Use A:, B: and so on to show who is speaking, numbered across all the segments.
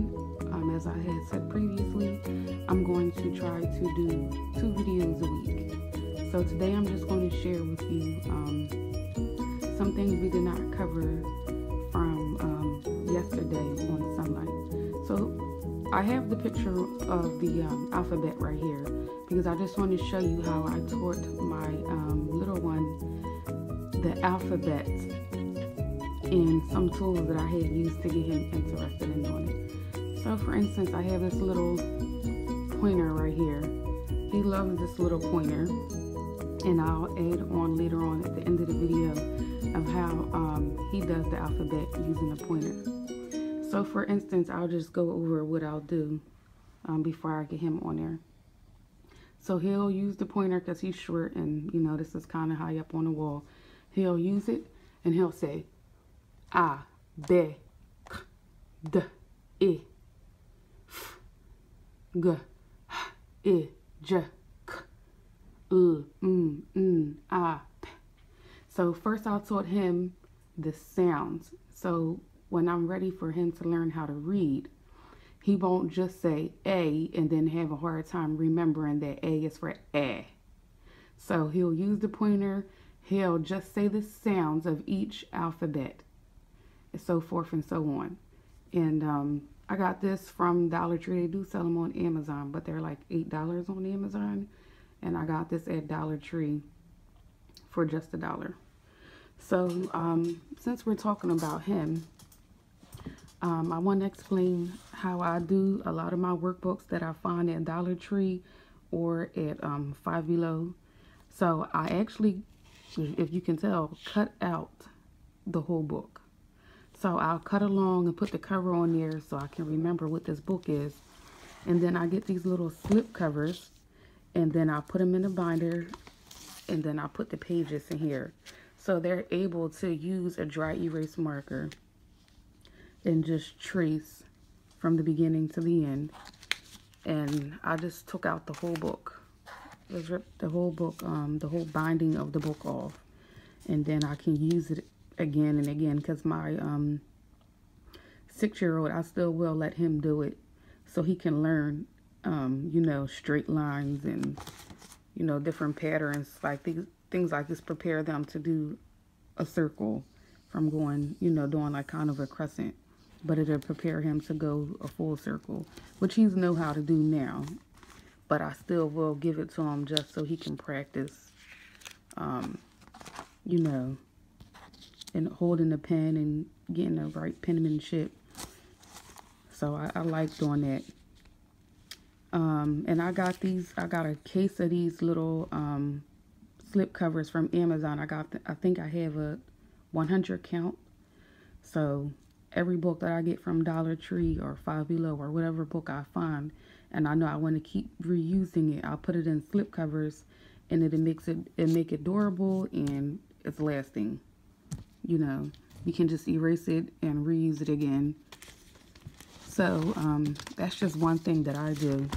A: again. As I had said previously, I'm going to try to do 2 videos a week. So today I'm just going to share with you some things we did not cover from yesterday on sunlight. So I have the picture of the alphabet right here because I just want to show you how I taught my little one the alphabet and some tools that I had used to get him interested in doing it. So for instance, I have this little pointer right here. He loves this little pointer, and I'll add on later on at the end of the video of how he does the alphabet using a pointer. So for instance, I'll just go over what I'll do before I get him on there. So he'll use the pointer because he's short, and you know this is kind of high up on the wall. He'll use it and he'll say A, B, K, D, E, F, G, H, I, J, K, L, M, N, A, P. So first I taught him the sounds. So when I'm ready for him to learn how to read, he won't just say A and then have a hard time remembering that A is for A. So he'll use the pointer, he'll just say the sounds of each alphabet, and so forth and so on. And I got this from Dollar Tree. They do sell them on Amazon, but they're like $8 on Amazon. And I got this at Dollar Tree for just $1. So since we're talking about him, I want to explain how I do a lot of my workbooks that I find at Dollar Tree or at Five Below. So I actually, if you can tell, cut out the whole book. So I'll cut along and put the cover on there so I can remember what this book is. And then I get these little slip covers, and then I put them in the binder, and then I put the pages in here. So they're able to use a dry erase marker and just trace from the beginning to the end. And I just took out the whole book. Just ripped the whole book, the whole binding of the book off. And then I can use it again and again, because my 6-year-old, I still will let him do it so he can learn, you know, straight lines and, you know, different patterns like these things like this. Prepare them to do a circle from going, you know, doing like kind of a crescent, but it'll prepare him to go a full circle, which he's know how to do now. But I still will give it to him just so he can practice, you know, and holding the pen and getting the right penmanship. So I like doing that. And I got a case of these little slip covers from Amazon. I think I have a 100 count. So every book that I get from Dollar Tree or Five Below or whatever book I find, and I know I want to keep reusing it, I'll put it in slip covers, and it make it durable and it's lasting. You know, you can just erase it and reuse it again. So that's just one thing that I do.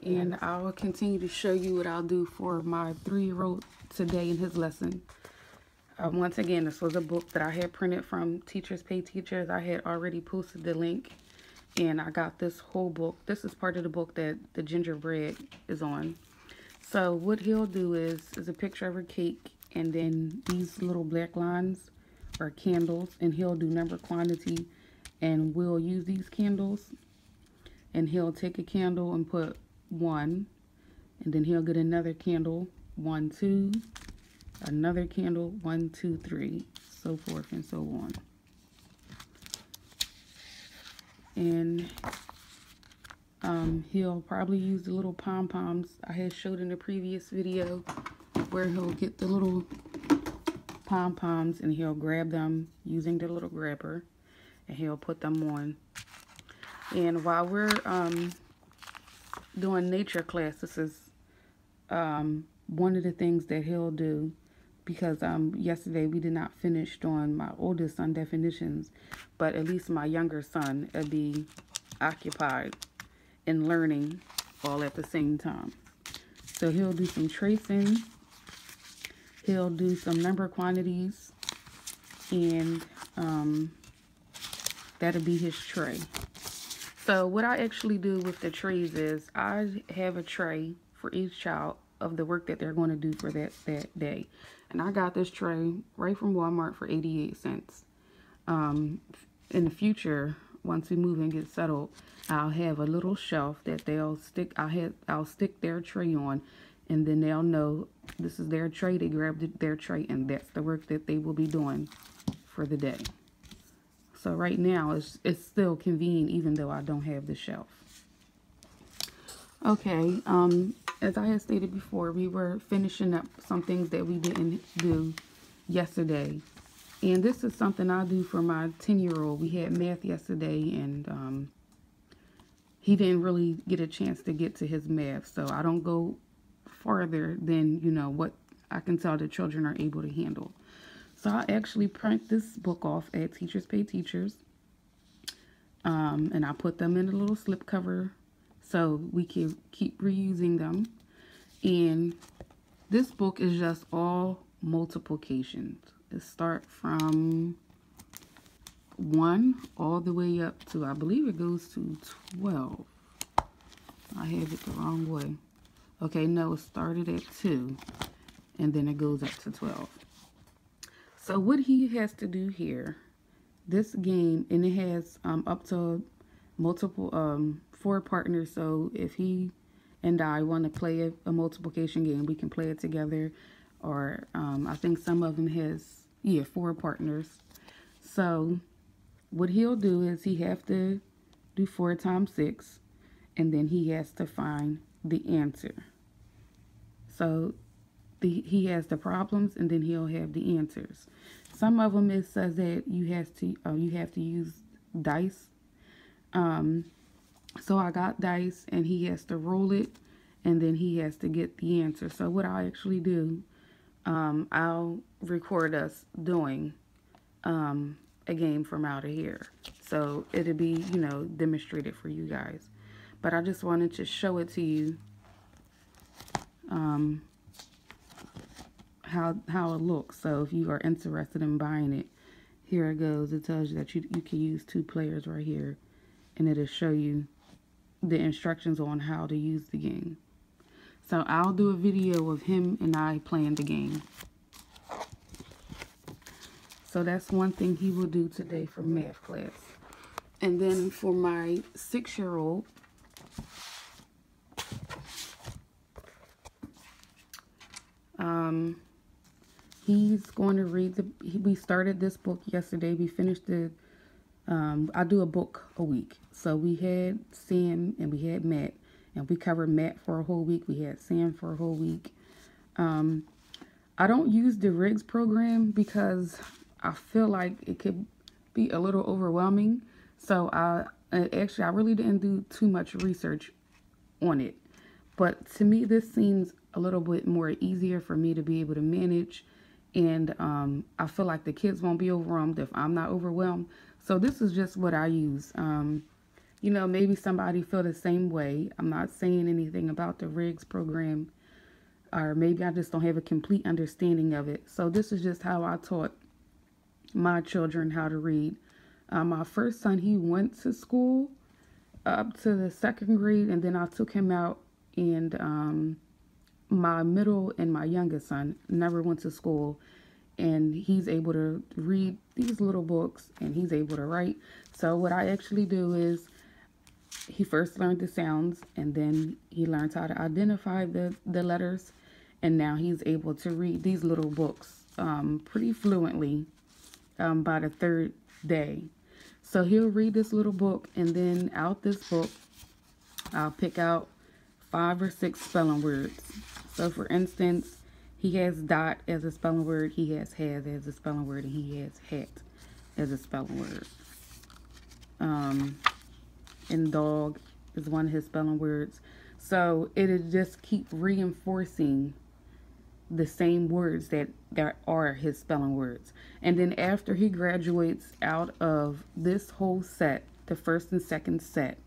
A: And I'll continue to show you what I'll do for my 3-year-old today in his lesson. Once again, this was a book that I had printed from Teachers Pay Teachers. I had already posted the link, and I got this whole book. This is part of the book that the gingerbread is on. So what he'll do is a picture of a cake, and then these little black lines are candles, and he'll do number quantity, and we'll use these candles, and he'll take a candle and put 1, and then he'll get another candle, 1, 2, another candle, 1, 2, 3, so forth and so on. And he'll probably use the little pom-poms I had showed in the previous video, where he'll get the little pom-poms and he'll grab them using the little grabber, and he'll put them on. And while we're doing nature class, this is one of the things that he'll do, because yesterday we did not finish doing my oldest son definitions, but at least my younger son will be occupied in learning all at the same time. So he'll do some tracing, he'll do some number quantities, and That'll be his tray. So what I actually do with the trays is I have a tray for each child of the work that they're going to do for that day. And I got this tray right from Walmart for 88 cents. In the future, once we move and get settled, I'll have a little shelf that I'll stick their tray on, and then they'll know this is their tray. They grabbed their tray, and that's the work that they will be doing for the day. So right now, it's still convenient even though I don't have the shelf. Okay, as I had stated before, we were finishing up some things that we didn't do yesterday. And this is something I do for my 10-year-old. We had math yesterday, and he didn't really get a chance to get to his math. So I don't go farther than, you know, what I can tell the children are able to handle. So I actually print this book off at Teachers Pay Teachers. And I put them in a little slip cover so we can keep reusing them. And this book is just all multiplications. It starts from 1 all the way up to, I believe it goes to 12. I have it the wrong way. Okay, no, it started at 2 and then it goes up to 12. So what he has to do here, this game, and it has up to multiple 4 partners. So if he and I want to play a multiplication game, we can play it together. Or I think some of them has 4 partners. So what he'll do is he have to do 4 times 6, and then he has to find the answer. So he has the problems, and then he'll have the answers. Some of them, it says that you have to use dice. So I got dice, and he has to roll it, and then he has to get the answer. So what I actually do, I'll record us doing a game from out of here. So it'll be, you know, demonstrated for you guys. But I just wanted to show it to you. How it looks. So if you are interested in buying it, here it goes. It tells you that you can use 2 players right here, and it'll show you the instructions on how to use the game. So I'll do a video of him and I playing the game. So that's one thing he will do today for math class. And then for my 6-year-old, he's going to read we started this book yesterday. We finished I do a book a week. So we had Sam and we had Matt, and we covered Matt for a whole week. We had Sam for a whole week. I don't use the Riggs program because I feel like it could be a little overwhelming. So I really didn't do too much research on it. But to me, this seems a little bit more easier for me to be able to manage. And I feel like the kids won't be overwhelmed if I'm not overwhelmed. So this is just what I use. You know, maybe somebody feel the same way. I'm not saying anything about the Riggs program. Or maybe I just don't have a complete understanding of it. So this is just how I taught my children how to read. My first son, he went to school up to the 2nd grade, and then I took him out, and my middle and my youngest son never went to school, and he's able to read these little books, and he's able to write. So what I actually do is he first learned the sounds, and then he learned how to identify the letters, and now he's able to read these little books pretty fluently by the 3rd day. So he'll read this little book, and then out this book, I'll pick out 5 or 6 spelling words. So for instance, he has dot as a spelling word, he has as a spelling word, and he has hat as a spelling word. And dog is one of his spelling words. So it'll just keep reinforcing the same words that are his spelling words. And then after he graduates out of this whole set, the 1st and 2nd set,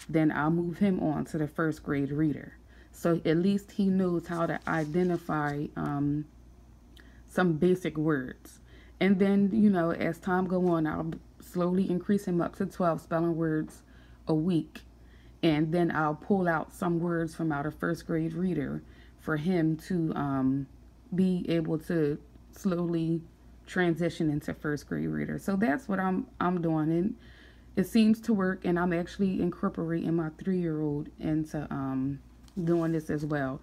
A: then I'll move him on to the 1st grade reader. So at least he knows how to identify some basic words. And then, you know, as time go on, I'll slowly increase him up to 12 spelling words a week. And then I'll pull out some words from out of first grade reader for him to be able to slowly transition into first grade reader. So that's what I'm doing, and it seems to work. And I'm actually incorporating my 3-year-old into doing this as well.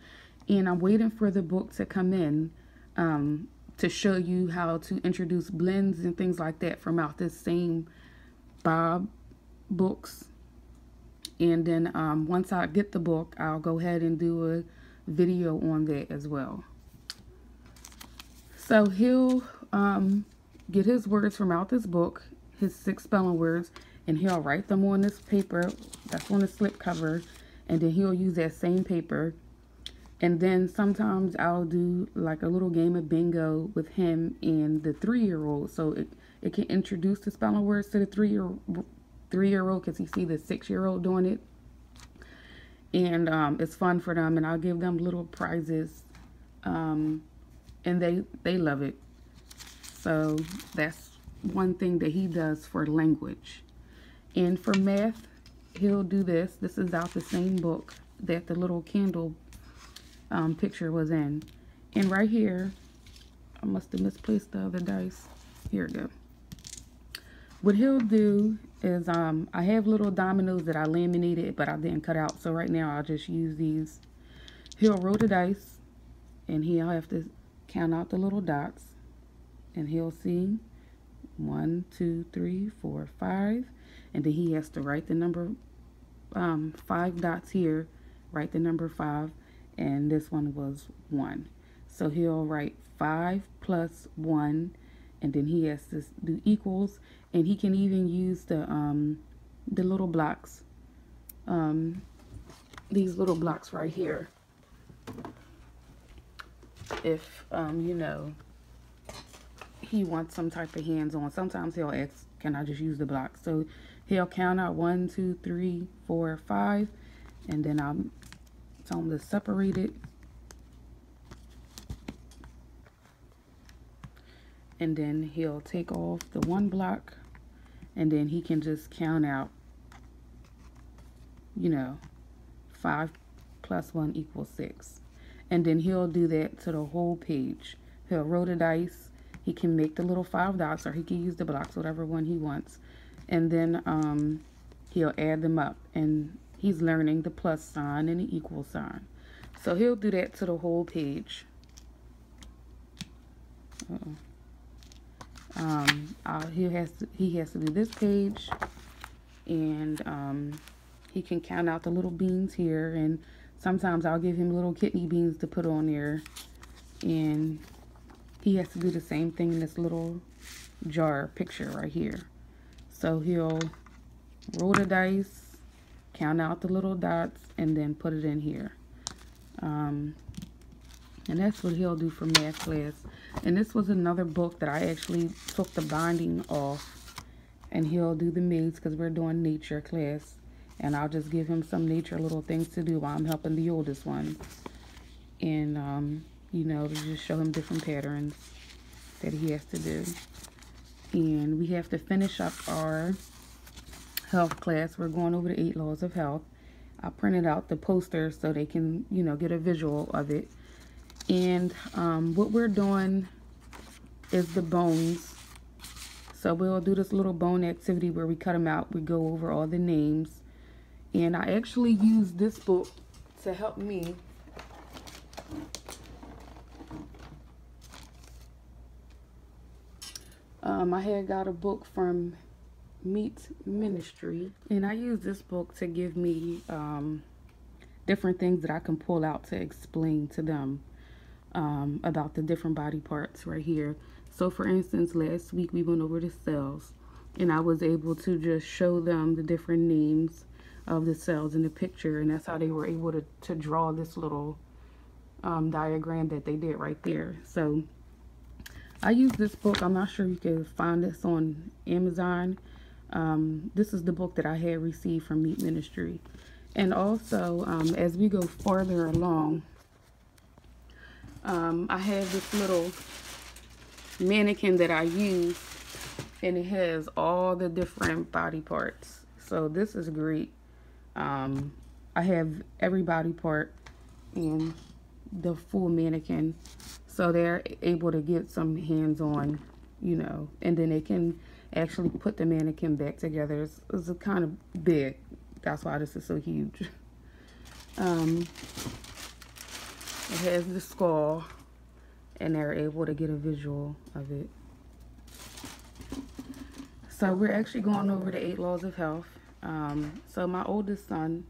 A: And I'm waiting for the book to come in to show you how to introduce blends and things like that from out this same Bob books. And then once I get the book, I'll go ahead and do a video on that as well. So he'll get his words from out this book, his 6 spelling words, and he'll write them on this paper that's on the slip cover, and then he'll use that same paper. And then sometimes I'll do like a little game of bingo with him and the 3-year-old, so it can introduce the spelling words to the 3-year-old because he see the 6-year-old doing it. And it's fun for them, and I'll give them little prizes, and they love it. So that's one thing that he does for language. And for math, he'll do this. This is out the same book that the little candle picture was in. And right here, I must have misplaced the other dice. Here we go. What he'll do is I have little dominoes that I laminated, but I didn't cut out. So right now I'll just use these. He'll roll the dice, and he'll have to count out the little dots. And he'll see 1, 2, 3, 4, 5. And then he has to write the number 5 dots here. Write the number 5. And this one was 1. So he'll write 5 plus 1, and then he has to do equals. And he can even use the little blocks, these little blocks right here. If you know, he wants some type of hands-on. Sometimes he'll ask, "Can I just use the blocks?" So he'll count out 1, 2, 3, 4, 5, and then I'll tell him to separate it. And then he'll take off the 1 block, and then he can just count out, you know, 5 plus 1 equals 6. And then he'll do that to the whole page. He'll roll the dice. He can make the little 5 dots, or he can use the blocks, whatever one he wants. And then he'll add them up, and he's learning the plus sign and the equal sign. So he'll do that to the whole page. He has to do this page, and he can count out the little beans here, and sometimes I'll give him little kidney beans to put on there, and he has to do the same thing in this little jar picture right here. So he'll roll the dice, count out the little dots, and then put it in here. And that's what he'll do for math class. And this was another book that I actually took the binding off, and he'll do the maze because we're doing nature class. And I'll just give him some nature little things to do while I'm helping the oldest one. And, you know, to just show him different patterns that he has to do. And we have to finish up our health class. We're going over the 8 laws of health. I printed out the poster so they can, you know, get a visual of it. And what we're doing is the bones. So we'll do this little bone activity where we cut them out. We go over all the names. And I actually used this book to help me. I had got a book from Meat Ministry, and I used this book to give me different things that I can pull out to explain to them about the different body parts right here. So for instance, last week we went over the cells, and I was able to just show them the different names of the cells in the picture, and that's how they were able to draw this little diagram that they did right there. So I use this book. I'm not sure you can find this on Amazon. This is the book that I had received from Meat Ministry. And also, as we go farther along, I have this little mannequin that I use, and it has all the different body parts. So this is great. I have every body part in the full mannequin, so they're able to get some hands-on, you know, and then they can actually put the mannequin back together. It's kind of big. That's why this is so huge. It has the skull, and they're able to get a visual of it. So we're actually going over the 8 laws of health. So my oldest son,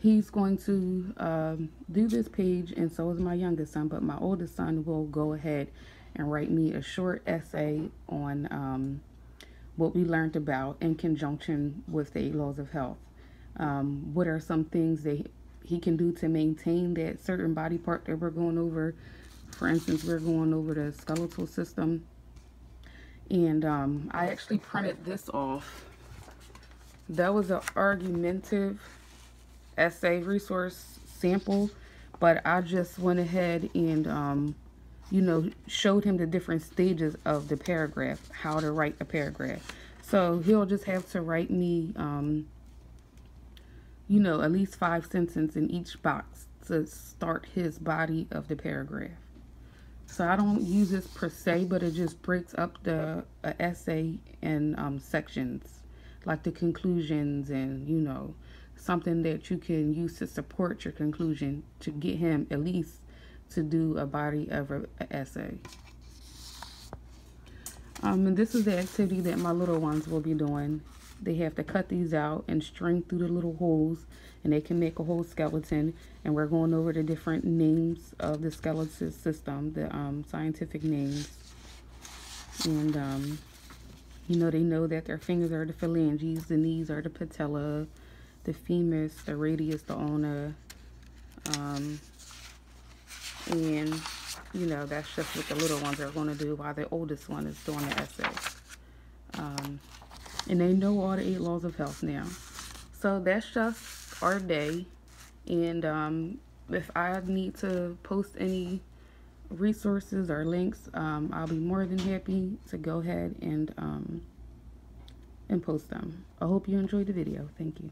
A: he's going to do this page, and so is my youngest son, but my oldest son will go ahead and write me a short essay on what we learned about in conjunction with the 8 laws of health. What are some things that he can do to maintain that certain body part that we're going over. For instance, we're going over the skeletal system. And I actually printed this off. That was an argumentative essay resource sample, but I just went ahead and you know, showed him the different stages of the paragraph, how to write a paragraph. So he'll just have to write me you know, at least 5 sentences in each box to start his body of the paragraph. So I don't use this per se, but it just breaks up the essay in sections, like the conclusions, and, you know, something that you can use to support your conclusion to get him at least to do a body of an essay. And this is the activity that my little ones will be doing. They have to cut these out and string through the little holes, and they can make a whole skeleton. And we're going over the different names of the skeletal system, the scientific names. And you know, they know that their fingers are the phalanges, the knees are the patella, the femur, the radius, the ulna, and you know, that's just what the little ones are going to do while the oldest one is doing the essay. And they know all the 8 laws of health now. So that's just our day. And if I need to post any resources or links, I'll be more than happy to go ahead and post them. I hope you enjoyed the video. Thank you.